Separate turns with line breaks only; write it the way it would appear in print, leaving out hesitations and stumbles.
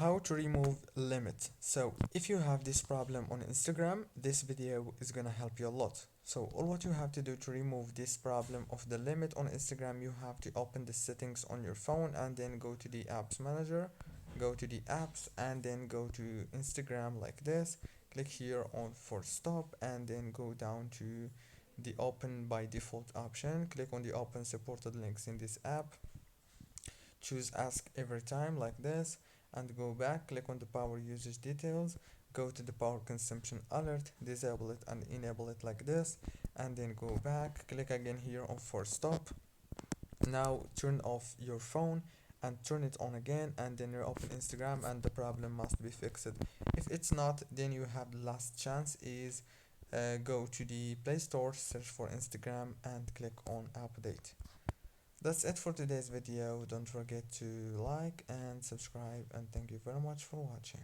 How to remove limit. So if you have this problem on Instagram, this video is gonna help you a lot. So all what you have to do to remove this problem of the limit on Instagram, you have to open the settings on your phone and then go to the apps manager, go to the apps and then go to Instagram like this. Click here on for stop and then go down to the open by default option. Click on the open supported links in this app, choose ask every time like this and go back. Click on the power usage details, go to the power consumption alert, disable it and enable it like this, and then go back. Click again here on for stop. Now turn off your phone and turn it on again and then reopen Instagram and the problem must be fixed. If it's not, then you have the last chance is go to the Play Store, search for Instagram and click on update. That's it for today's video. Don't forget to like and subscribe, and thank you very much for watching.